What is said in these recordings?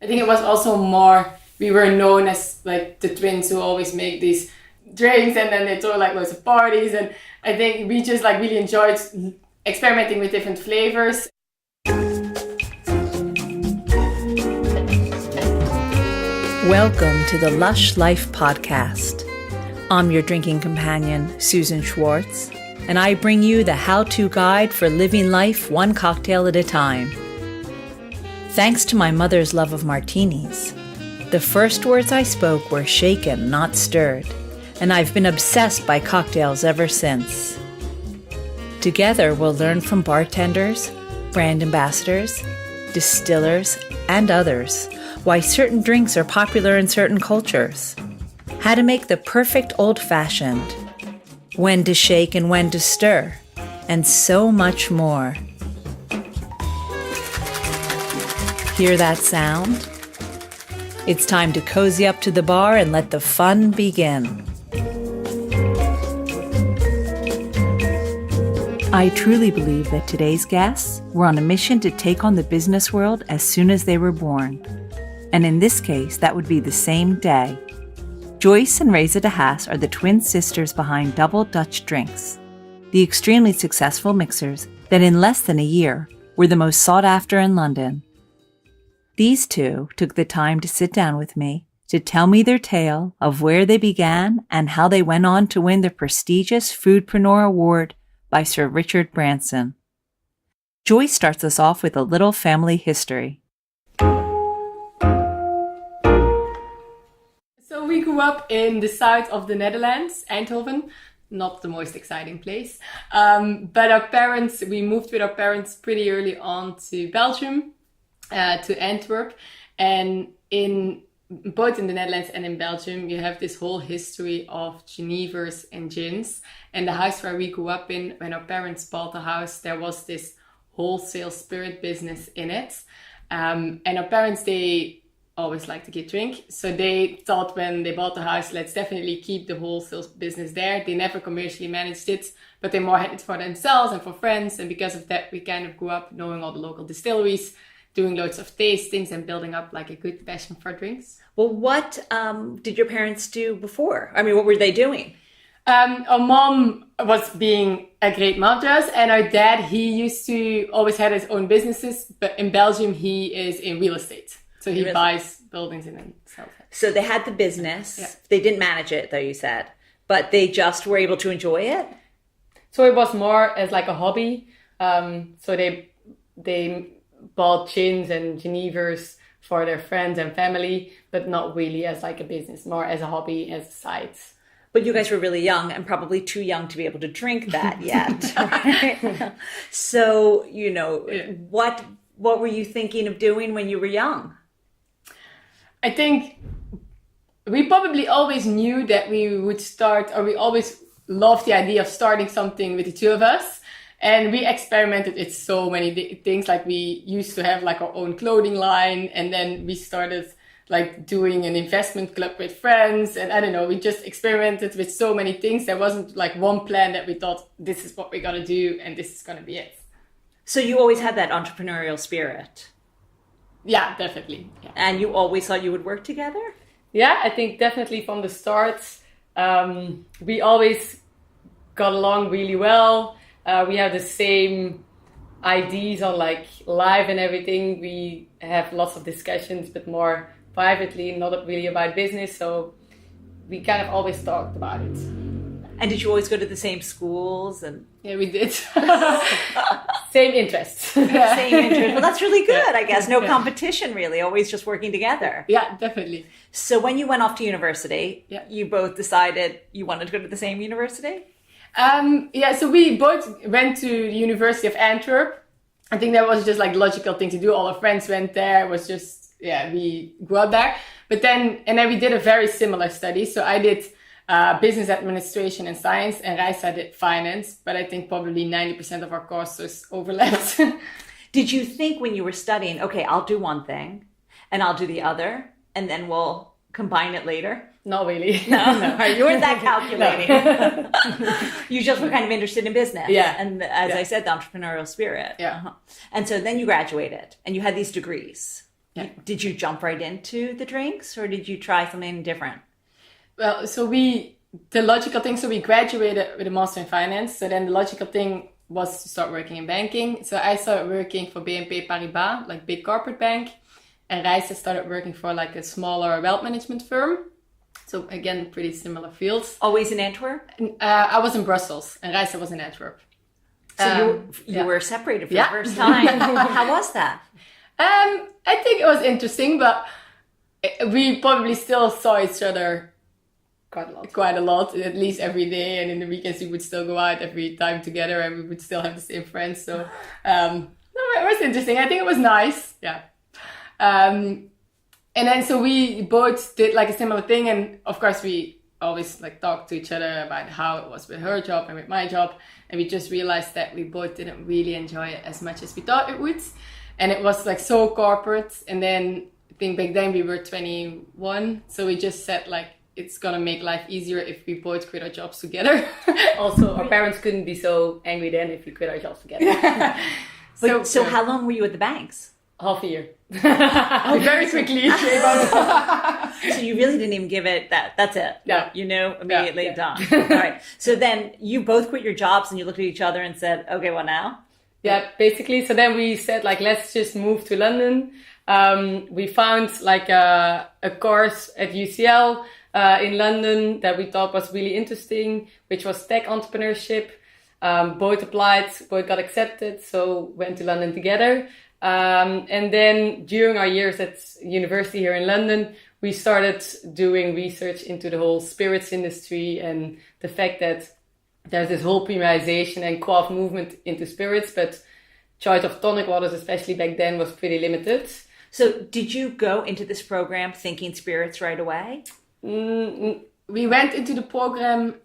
I think it was also more, we were known as like the twins who always make these drinks and then they throw like loads of parties. And I think we just like really enjoyed experimenting with different flavors. Welcome to the Lush Life podcast. I'm your drinking companion, Susan Schwartz, and I bring you the how-to guide for living life one cocktail at a time. Thanks to my mother's love of martinis, the first words I spoke were shaken, not stirred, and I've been obsessed by cocktails ever since. Together, we'll learn from bartenders, brand ambassadors, distillers, and others why certain drinks are popular in certain cultures, how to make the perfect old-fashioned, when to shake and when to stir, and so much more. Hear that sound? It's time to cozy up to the bar and let the fun begin. I truly believe that today's guests were on a mission to take on the business world as soon as they were born. And in this case, that would be the same day. Joyce and Raissa de Haas are the twin sisters behind Double Dutch Drinks, the extremely successful mixers that in less than a year were the most sought after in London. These two took the time to sit down with me to tell me their tale of where they began and how they went on to win the prestigious Foodpreneur Award by Sir Richard Branson. Joyce starts us off with a little family history. So we grew up in the south of the Netherlands, Eindhoven, not the most exciting place. But we moved with our parents pretty early on to Belgium, to Antwerp. And both in the Netherlands and in Belgium, you have this whole history of Genevers and gins. And the house where we grew up in, when our parents bought the house, there was this wholesale spirit business in it. And our parents, they always like to get drink. So they thought when they bought the house, let's definitely keep the wholesale business there. They never commercially managed it, but they more had it for themselves and for friends. And because of that, we kind of grew up knowing all the local distilleries, doing loads of tastings and building up like a good passion for drinks. Well, what did your parents do before? I mean, what were they doing? Our mom was being a great mom to us, and our dad, he used to always had his own businesses, but in Belgium, he is in real estate. So he buys buildings and then sells it. So they had the business. Yeah. They didn't manage it, though, you said. But they just were able to enjoy it? So it was more as like a hobby. So they bought gins and Genevers for their friends and family, but not really as like a business, more as a hobby, as a side. But you guys were really young and probably too young to be able to drink that yet. Right? So, what were you thinking of doing when you were young? I think we probably always knew that we would start, or we always loved the idea of starting something with the two of us. And we experimented with so many things. Like we used to have like our own clothing line, and then we started like doing an investment club with friends. And I don't know, we just experimented with so many things. There wasn't like one plan that we thought, this is what we're going to do and this is going to be it. So you always had that entrepreneurial spirit? Yeah, definitely. Yeah. And you always thought you would work together? Yeah, I think definitely from the start, we always got along really well. We have the same ideas on like life and everything. We have lots of discussions, but more privately, not really about business. So we kind of always talked about it. And did you always go to the same schools? And yeah, we did. Same interests. Same interest. Well, that's really good, I guess. No competition, really. Always just working together. Yeah, definitely. So when you went off to university, you both decided you wanted to go to the same university? So we both went to the University of Antwerp. I think that was just like the logical thing to do. All our friends went there. It was just, we grew up there. But then we did a very similar study. So I did business administration and science, and Raissa did finance. But I think probably 90% of our courses overlapped. Did you think when you were studying, okay, I'll do one thing and I'll do the other, and then we'll combine it later? Not really. No. You weren't that calculating. You just were kind of interested in business. Yeah. And as I said, the entrepreneurial spirit. Yeah. And so then you graduated and you had these degrees. Yeah. Did you jump right into the drinks or did you try something different? Well, the logical thing, so we graduated with a master in finance. So then the logical thing was to start working in banking. So I started working for BNP Paribas, like big corporate bank. And Raissa started working for like a smaller wealth management firm. So again, pretty similar fields. Always in Antwerp? I was in Brussels and Raissa was in Antwerp. So you were separated for the first time. How was that? I think it was interesting, but we probably still saw each other quite a lot, at least every day. And in the weekends, we would still go out every time together and we would still have the same friends. So it was interesting. I think it was nice. Yeah. And then so we both did like a similar thing. And of course, we always like talked to each other about how it was with her job and with my job. And we just realized that we both didn't really enjoy it as much as we thought it would. And it was like so corporate. And then I think back then we were 21. So we just said like, it's gonna make life easier if we both quit our jobs together. Also, our parents couldn't be so angry then if we quit our jobs together. So how long were you at the banks? Half a year. Very quickly. So you really didn't even give it that's it. Yeah. You know, immediately Yeah. done. All right. So then you both quit your jobs and you looked at each other and said, okay, what now? Yeah, basically. So then we said like, let's just move to London. We found like a course at UCL in London that we thought was really interesting, which was tech entrepreneurship. Both applied, both got accepted, so went to London together. And then during our years at university here in London, we started doing research into the whole spirits industry and the fact that there's this whole premiumization and co-op movement into spirits, but choice of tonic waters, especially back then, was pretty limited. So did you go into this program thinking spirits right away? We went into the program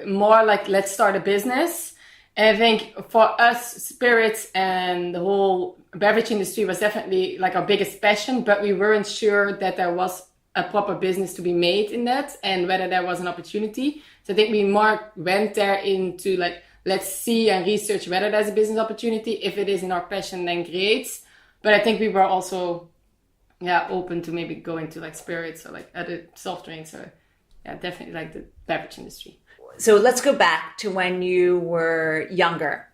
more like, let's start a business. And I think for us, spirits and the whole beverage industry was definitely like our biggest passion, but we weren't sure that there was a proper business to be made in that and whether there was an opportunity. So I think we more went there into like, let's see and research whether there's a business opportunity. If it is in our passion, then great. But I think we were also open to maybe go into like spirits or like other soft drinks or definitely like the beverage industry. So let's go back to when you were younger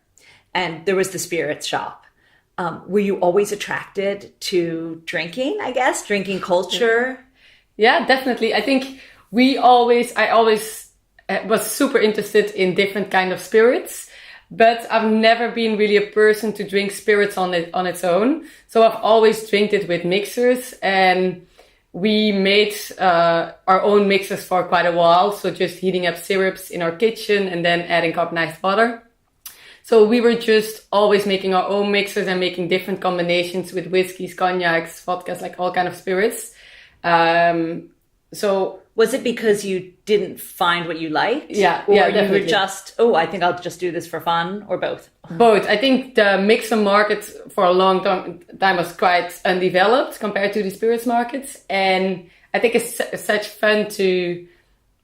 and there was the spirits shop. Were you always attracted to drinking, I guess, drinking culture? Yeah, definitely. I think I always was super interested in different kind of spirits, but I've never been really a person to drink spirits on its own. So I've always drank it with mixers, and we made our own mixers for quite a while. So just heating up syrups in our kitchen and then adding carbonized water. So we were just always making our own mixers and making different combinations with whiskeys, cognacs, vodkas, like all kind of spirits. So was it because you didn't find what you liked? Yeah, or yeah, you definitely. were just, I think I'll just do this for fun, or both? Both. I think the mixer market for a long time was quite undeveloped compared to the spirits markets. And I think it's such fun to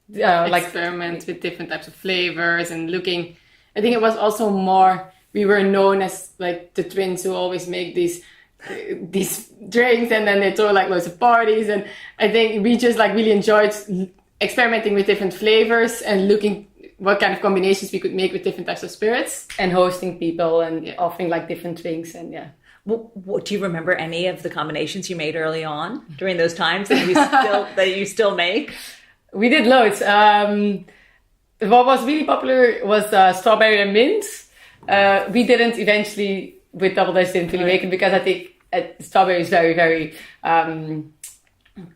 experiment with different types of flavors and looking. I think it was also more, we were known as like the twins who always make these drinks and then they throw like loads of parties. And I think we just like really enjoyed experimenting with different flavors and looking what kind of combinations we could make with different types of spirits and hosting people and offering like different drinks. And What, do you remember any of the combinations you made early on during those times that you still make? We did loads. What was really popular was strawberry and mint. We didn't eventually, with Double Dutch, didn't really make it because I think strawberry is very, very, can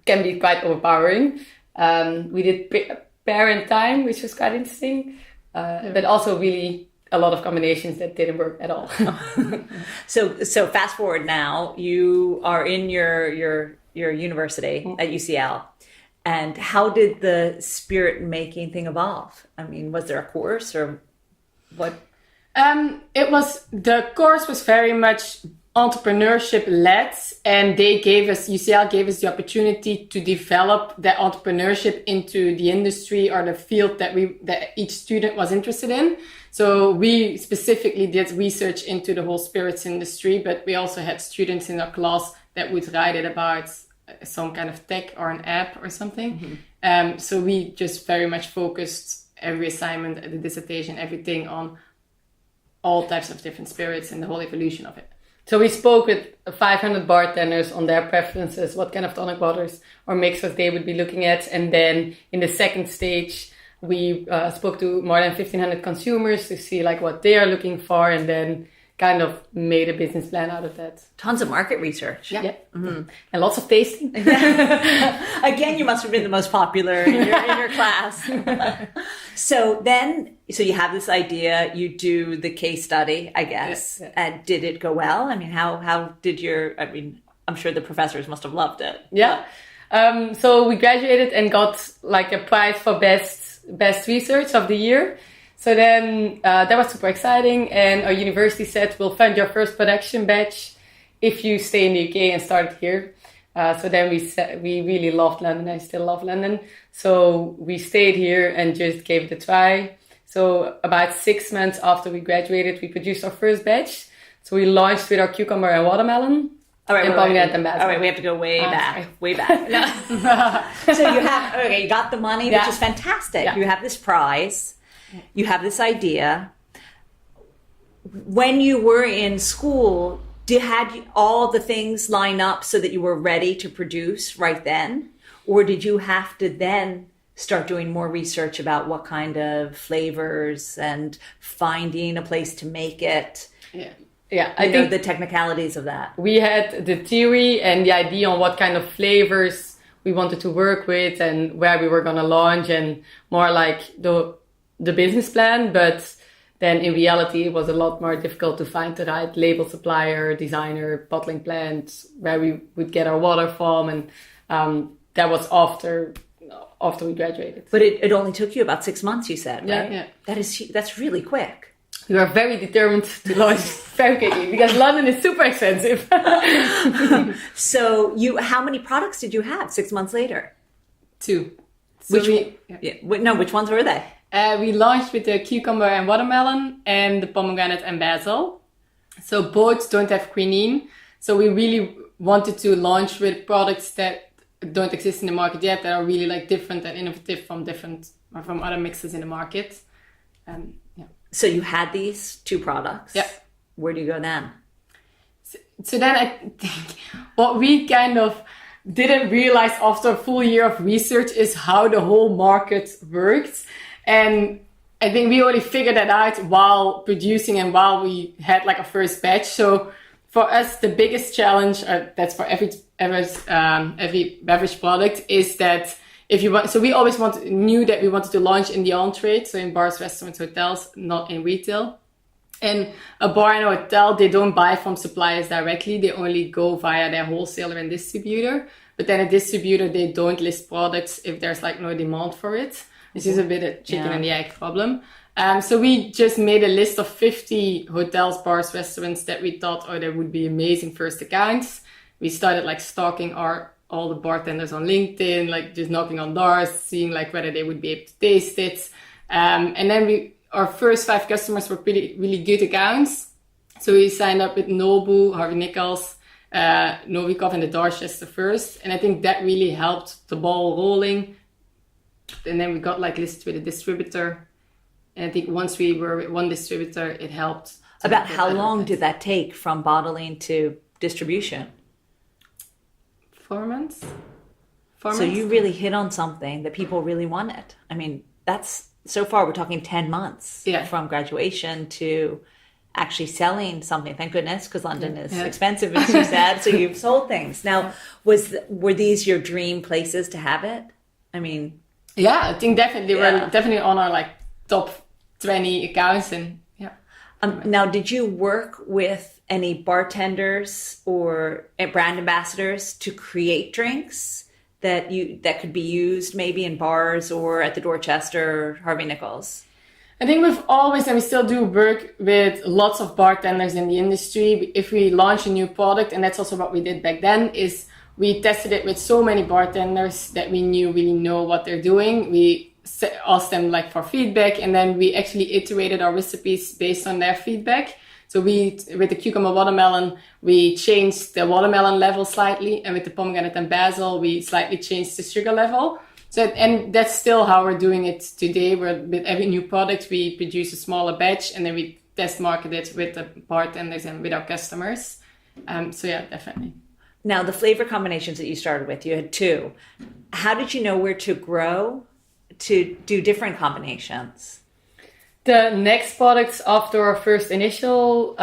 be quite overpowering. We did pear and thyme, which was quite interesting, but also really a lot of combinations that didn't work at all. So fast forward now, you are in your university at UCL. And how did the spirit making thing evolve? I mean, was there a course or what? The course was very much entrepreneurship led, and UCL gave us the opportunity to develop that entrepreneurship into the industry or the field that each student was interested in. So we specifically did research into the whole spirits industry, but we also had students in our class that would write it about some kind of tech or an app or something. So we just very much focused every assignment, the dissertation, everything on all types of different spirits and the whole evolution of it. So we spoke with 500 bartenders on their preferences, what kind of tonic waters or mixers they would be looking at. And then in the second stage, we spoke to more than 1,500 consumers to see like what they are looking for, and then kind of made a business plan out of that. Tons of market research. Yeah. Mm-hmm. And lots of tasting. Again, you must have been the most popular in your class. So you have this idea, you do the case study, I guess. Yeah. And did it go well? I mean, how did I'm sure the professors must have loved it. Yeah. So we graduated and got like a prize for best research of the year. So then that was super exciting, and our university said, we'll fund your first production batch if you stay in the UK and start here. So then we really loved London. I still love London. So we stayed here and just gave it a try. So about 6 months after we graduated, we produced our first batch. So we launched with our cucumber and watermelon. All right, and pomegranate and basil. All right, we have to go way back. Sorry. Way back. So you got the money, which is fantastic. Yeah. You have this prize. You have this idea. When you were in school, had you all the things line up so that you were ready to produce right then? Or did you have to then start doing more research about what kind of flavors and finding a place to make it? Yeah, I think the technicalities of that. We had the theory and the idea on what kind of flavors we wanted to work with and where we were going to launch, and more like the business plan, but then in reality it was a lot more difficult to find the right label supplier, designer, bottling plant where we would get our water from, and that was after we graduated. But it only took you about 6 months, you said, right? Yeah. That's really quick. We were very determined to launch very quickly because London is super expensive. So how many products did you have 6 months later? 2. Which ones were they? We launched with the cucumber and watermelon and the pomegranate and basil. So both don't have quinine. So we really wanted to launch with products that don't exist in the market yet, that are really like different and innovative from other mixes in the market. So you had these 2 products. Yeah. Where do you go then? So then I think what we kind of didn't realize after a full year of research is how the whole market worked. And I think we only figured that out while producing and while we had like a first batch. So for us, the biggest challenge, that's for every beverage product, is that if you want, so we always knew that we wanted to launch in the on-trade, so in bars, restaurants, hotels, not in retail. And a bar and a hotel, they don't buy from suppliers directly. They only go via their wholesaler and distributor. But then a distributor, they don't list products if there's like no demand for it. This is a bit a chicken and the egg problem. So we just made a list of 50 hotels, bars, restaurants that we thought, they would be amazing first accounts. We started like stalking all the bartenders on LinkedIn, like just knocking on doors, seeing like whether they would be able to taste it. And then our first 5 customers were really good accounts. So we signed up with Nobu, Harvey Nichols, Novikov and the Dorchester first. And I think that really helped the ball rolling. And then we got like listed with a distributor. And I think once we were with one distributor, it helped. About how long did that take from bottling to distribution? 4 months. So you really hit on something that people really wanted. I mean, so far we're talking 10 months from graduation to actually selling something. Thank goodness, because London is expensive, as you said. So you've sold things. Now, were these your dream places to have it? I mean... Yeah, I think definitely. We're definitely on our like top 20 accounts. And now, did you work with any bartenders or brand ambassadors to create drinks that could be used maybe in bars or at the Dorchester or Harvey Nichols? I think we've always, and we still do, work with lots of bartenders in the industry. If we launch a new product, and that's also what we did back then, is we tested it with so many bartenders that we really know what they're doing. We asked them like for feedback, and then we actually iterated our recipes based on their feedback. So with the cucumber watermelon, we changed the watermelon level slightly, and with the pomegranate and basil, we slightly changed the sugar level. So, and that's still how we're doing it today. With every new product, we produce a smaller batch, and then we test market it with the bartenders and with our customers. So yeah, definitely. Now, the flavor combinations that you started with, you had 2. How did you know where to grow to do different combinations? The next products after our first initial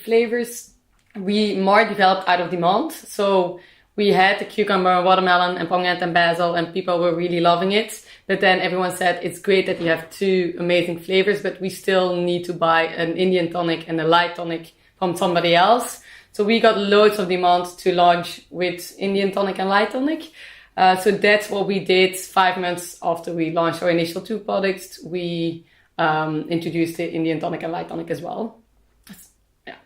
flavors, we more developed out of demand. So we had the cucumber, watermelon, and pomegranate and basil, and people were really loving it. But then everyone said, it's great that you have 2 amazing flavors, but we still need to buy an Indian tonic and a light tonic from somebody else. So we got loads of demand to launch with Indian tonic and light tonic. So that's what we did 5 months after we launched our initial 2 products. We introduced the Indian tonic and light tonic as well. Yeah.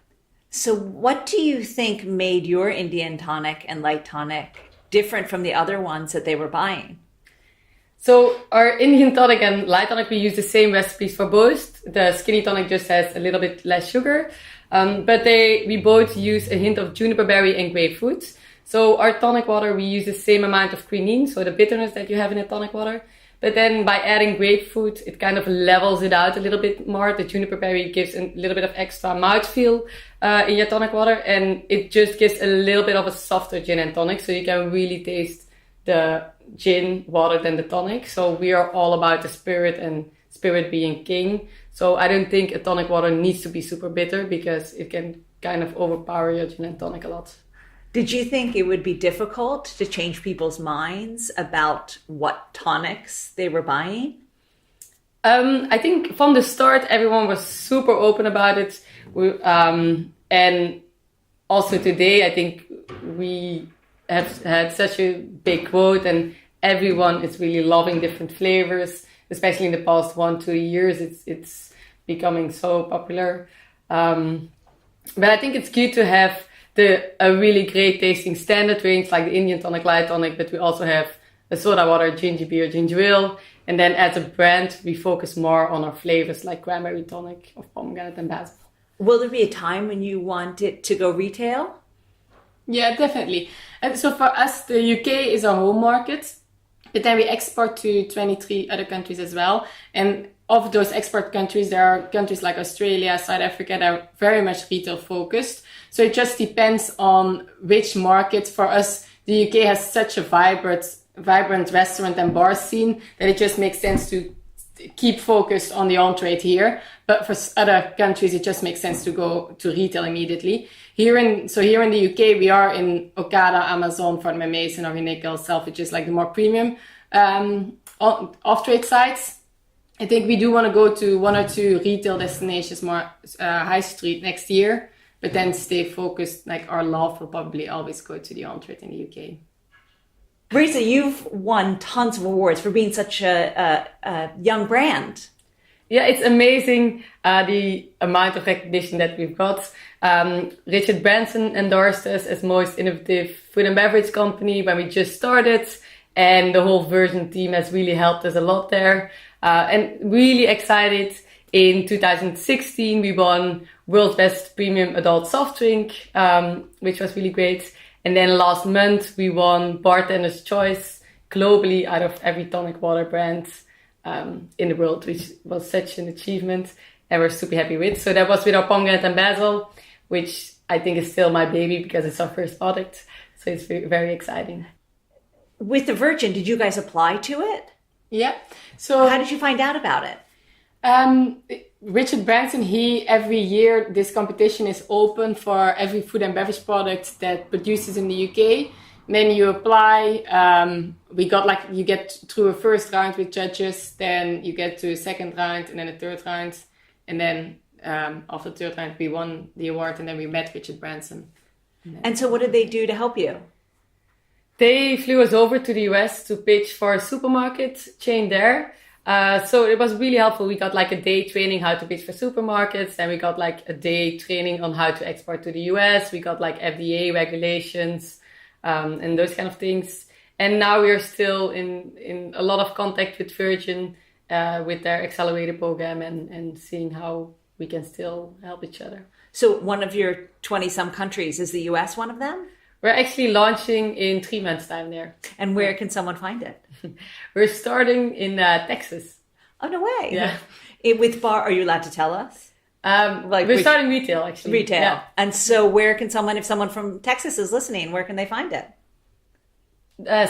So what do you think made your Indian tonic and light tonic different from the other ones that they were buying? So our Indian tonic and light tonic, we use the same recipes for both. The skinny tonic just has a little bit less sugar. But we both use a hint of juniper berry and grapefruit. So our tonic water, we use the same amount of quinine, so the bitterness that you have in a tonic water. But then by adding grapefruit, it kind of levels it out a little bit more. The juniper berry gives a little bit of extra mouthfeel in your tonic water, and it just gives a little bit of a softer gin and tonic, so you can really taste the gin water than the tonic. So we are all about the spirit, and spirit being king. So I don't think a tonic water needs to be super bitter, because it can kind of overpower your gin and tonic a lot. Did you think it would be difficult to change people's minds about what tonics they were buying? I think from the start, everyone was super open about it. And also today, I think we have had such a big quote, and everyone is really loving different flavors, especially in the past 1-2 years. It's becoming so popular. But I think it's good to have a really great tasting standard range like the Indian tonic, light tonic, but we also have a soda water, ginger beer, ginger ale. And then as a brand, we focus more on our flavors like cranberry tonic or pomegranate and basil. Will there be a time when you want it to go retail? Yeah, definitely. And so for us, the UK is our home market, but then we export to 23 other countries as well. And of those export countries, there are countries like Australia, South Africa that are very much retail focused. So it just depends on which market. For us, the UK has such a vibrant restaurant and bar scene that it just makes sense to keep focused on the on-trade here. But for other countries, it just makes sense to go to retail immediately. Here in the UK, we are in Okada, Amazon, Fort Mason, or Nickel, Selfridges, like the more premium off-trade sites. I think we do want to go to 1 or 2 retail destinations, more high street next year, but then stay focused. Like our love will probably always go to the on-trade in the UK. Raissa, you've won tons of awards for being such a young brand. Yeah, it's amazing the amount of recognition that we've got. Richard Branson endorsed us as most innovative food and beverage company when we just started, and the whole Virgin team has really helped us a lot there. And really excited, in 2016 we won World's Best Premium Adult Soft Drink, which was really great. And then last month we won Bartender's Choice globally out of every tonic water brand in the world, which was such an achievement and we're super happy with. So that was with our pomegranate and basil, which I think is still my baby because it's our first product. So it's very, very exciting. With the Virgin, did you guys apply to it? Yeah. So how did you find out about it? Richard Branson, every year this competition is open for every food and beverage product that produces in the UK. And then you apply. You get through a first round with judges, then you get to a second round, and then a third round, and then after the third round we won the award, and then we met Richard Branson. And so, what did they do to help you? They flew us over to the US to pitch for a supermarket chain there. So it was really helpful. We got like a day training how to pitch for supermarkets. Then we got like a day training on how to export to the US. We got like FDA regulations and those kind of things. And now we are still in a lot of contact with Virgin with their accelerator program and seeing how we can still help each other. So one of your 20-some countries, is the US one of them? We're actually launching in 3 months' time there. And where can someone find it? We're starting in Texas. Oh, no way. Yeah. With bar, are you allowed to tell us? We're starting retail, actually. Retail. Yeah. And so where can someone, if someone from Texas is listening, where can they find it?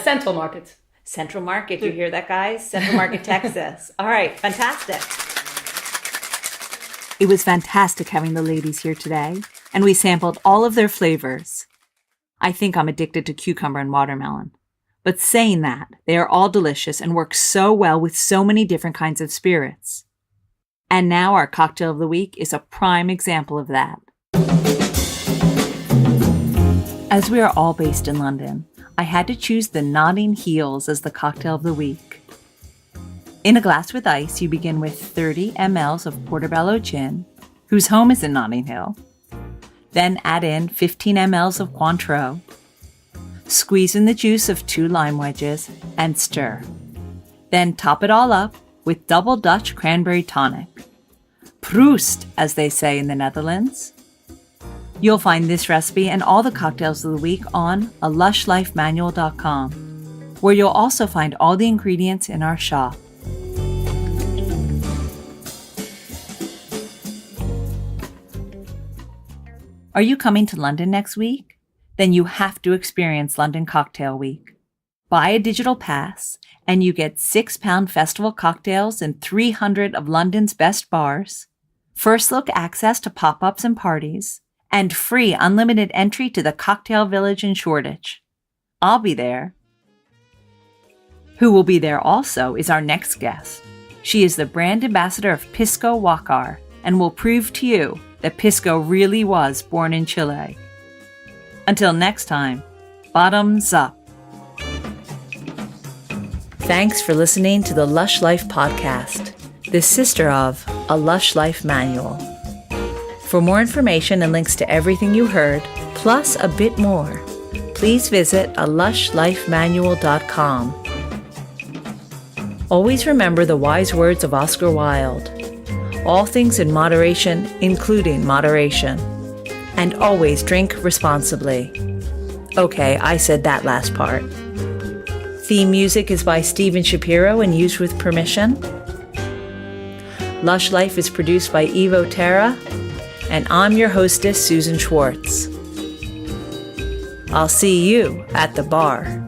Central Market. Central Market. You hear that, guys? Central Market, Texas. All right. Fantastic. It was fantastic having the ladies here today, and we sampled all of their flavors. I think I'm addicted to cucumber and watermelon. But saying that, they are all delicious and work so well with so many different kinds of spirits. And now our cocktail of the week is a prime example of that. As we are all based in London, I had to choose the Notting Heels as the cocktail of the week. In a glass with ice, you begin with 30 mLs of Portobello gin, whose home is in Notting Hill. Then add in 15 mLs of Cointreau. Squeeze in the juice of 2 lime wedges and stir. Then top it all up with double Dutch cranberry tonic. Proost, as they say in the Netherlands. You'll find this recipe and all the cocktails of the week on lushlifemanual.com, where you'll also find all the ingredients in our shop. Are you coming to London next week? Then you have to experience London Cocktail Week. Buy a digital pass and you get £6 festival cocktails in 300 of London's best bars, first look access to pop-ups and parties, and free unlimited entry to the Cocktail Village in Shoreditch. I'll be there. Who will be there also is our next guest. She is the brand ambassador of Pisco Wakar and will prove to you that Pisco really was born in Chile. Until next time, bottoms up. Thanks for listening to the Lush Life podcast, the sister of A Lush Life Manual. For more information and links to everything you heard, plus a bit more, please visit alushlifemanual.com. Always remember the wise words of Oscar Wilde. All things in moderation, including moderation. And always drink responsibly. Okay, I said that last part. Theme music is by Steven Shapiro and used with permission. Lush Life is produced by Terra, and I'm your hostess, Susan Schwartz. I'll see you at the bar.